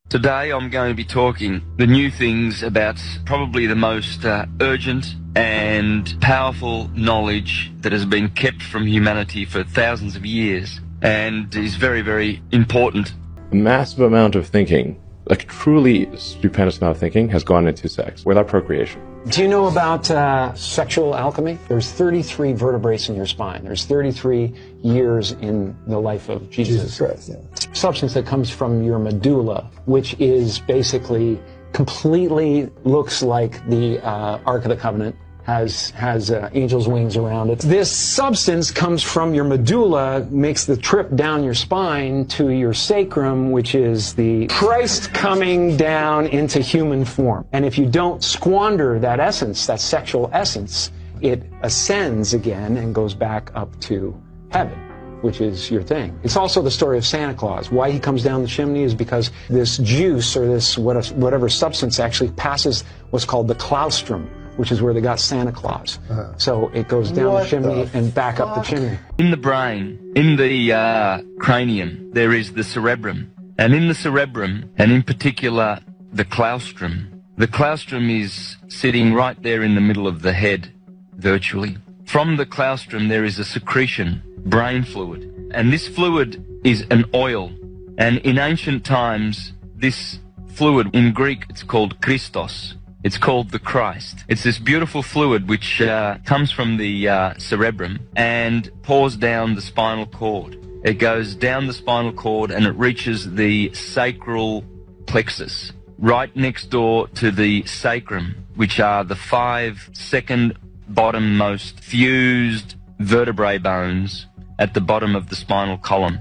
Today I'm going to be talking the new things about probably the most urgent and powerful knowledge that has been kept from humanity for thousands of years and is very, very important. A massive amount of thinking, a truly stupendous amount of thinking, has gone into sex without procreation. Do you know about sexual alchemy? There's 33 vertebrae in your spine. There's 33 years in the life of Jesus Christ, yeah. Substance that comes from your medulla, which is basically completely looks like the Ark of the Covenant, has angel's wings around it. This substance comes from your medulla, makes the trip down your spine to your sacrum, which is the Christ coming down into human form. And if you don't squander that essence, that sexual essence, it ascends again and goes back up to heaven, which is your thing. It's also the story of Santa Claus. Why he comes down the chimney is because this juice or this whatever substance actually passes what's called the claustrum, which is where they got Santa Claus. So it goes down the chimney and back up the chimney. In the brain, in the cranium, there is the cerebrum. And in the cerebrum, and in particular the claustrum is sitting right there in the middle of the head, virtually. From the claustrum there is a secretion, brain fluid. And this fluid is an oil. And in ancient times, this fluid, in Greek, it's called Christos. It's called the Christ. It's this beautiful fluid which comes from the cerebrum and pours down the spinal cord. It goes down the spinal cord and it reaches the sacral plexus, right next door to the sacrum, which are the 5 second bottom-most fused vertebrae bones at the bottom of the spinal column.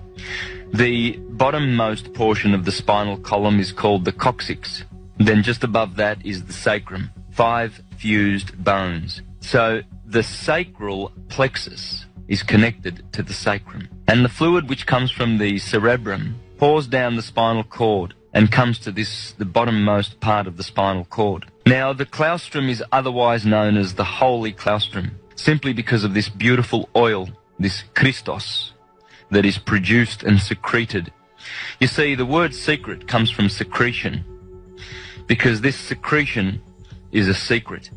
The bottom-most portion of the spinal column is called the coccyx. Then just above that is the sacrum, 5 fused bones. So the sacral plexus is connected to the sacrum. And the fluid which comes from the cerebrum pours down the spinal cord and comes to the bottommost part of the spinal cord. Now the claustrum is otherwise known as the holy claustrum, simply because of this beautiful oil, this Christos, that is produced and secreted. You see, the word secret comes from secretion, because this secretion is a secret.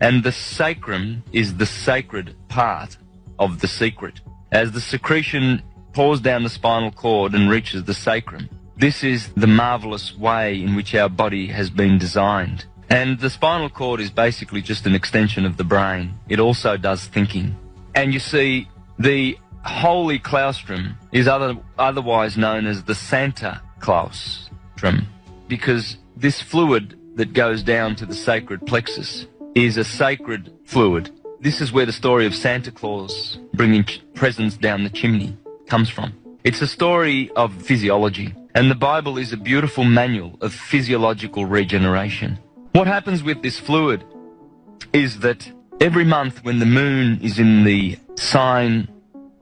And the sacrum is the sacred part of the secret. As the secretion pours down the spinal cord and reaches the sacrum, this is the marvelous way in which our body has been designed. And the spinal cord is basically just an extension of the brain. It also does thinking. And you see, the holy claustrum is otherwise known as the Santa Claustrum, because this fluid that goes down to the sacred plexus is a sacred fluid. This is where the story of Santa Claus bringing presents down the chimney comes from. It's a story of physiology, and the Bible is a beautiful manual of physiological regeneration. What happens with this fluid is that every month when the moon is in the sign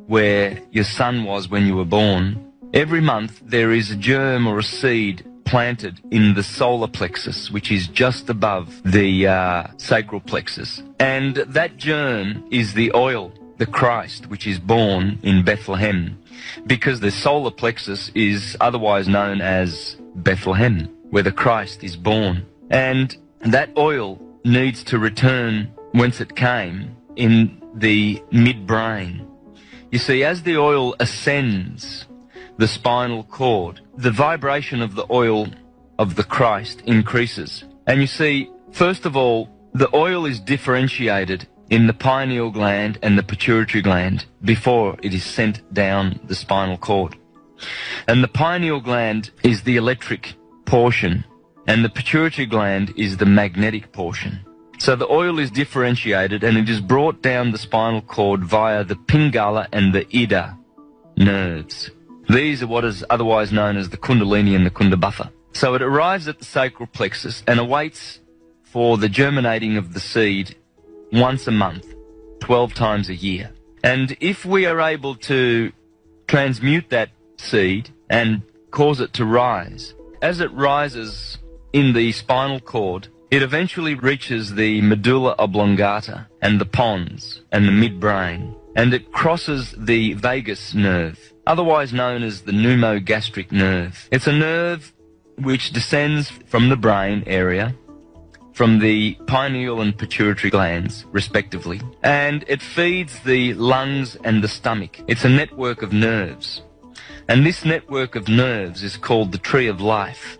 where your sun was when you were born, every month there is a germ or a seed planted in the solar plexus, which is just above the sacral plexus. And that germ is the oil, the Christ, which is born in Bethlehem, because the solar plexus is otherwise known as Bethlehem, where the Christ is born. And that oil needs to return whence it came, in the midbrain. You see, as the oil ascends the spinal cord, the vibration of the oil of the Christ increases. And you see, first of all, the oil is differentiated in the pineal gland and the pituitary gland before it is sent down the spinal cord. And the pineal gland is the electric portion, and the pituitary gland is the magnetic portion. So the oil is differentiated and it is brought down the spinal cord via the pingala and the ida nerves. These are what is otherwise known as the kundalini and the kundabuffer. So it arrives at the sacral plexus and awaits for the germinating of the seed once a month, 12 times a year. And if we are able to transmute that seed and cause it to rise, as it rises in the spinal cord, it eventually reaches the medulla oblongata and the pons and the midbrain, and it crosses the vagus nerve, otherwise known as the pneumogastric nerve. It's a nerve which descends from the brain area, from the pineal and pituitary glands, respectively, and it feeds the lungs and the stomach. It's a network of nerves. And this network of nerves is called the tree of life.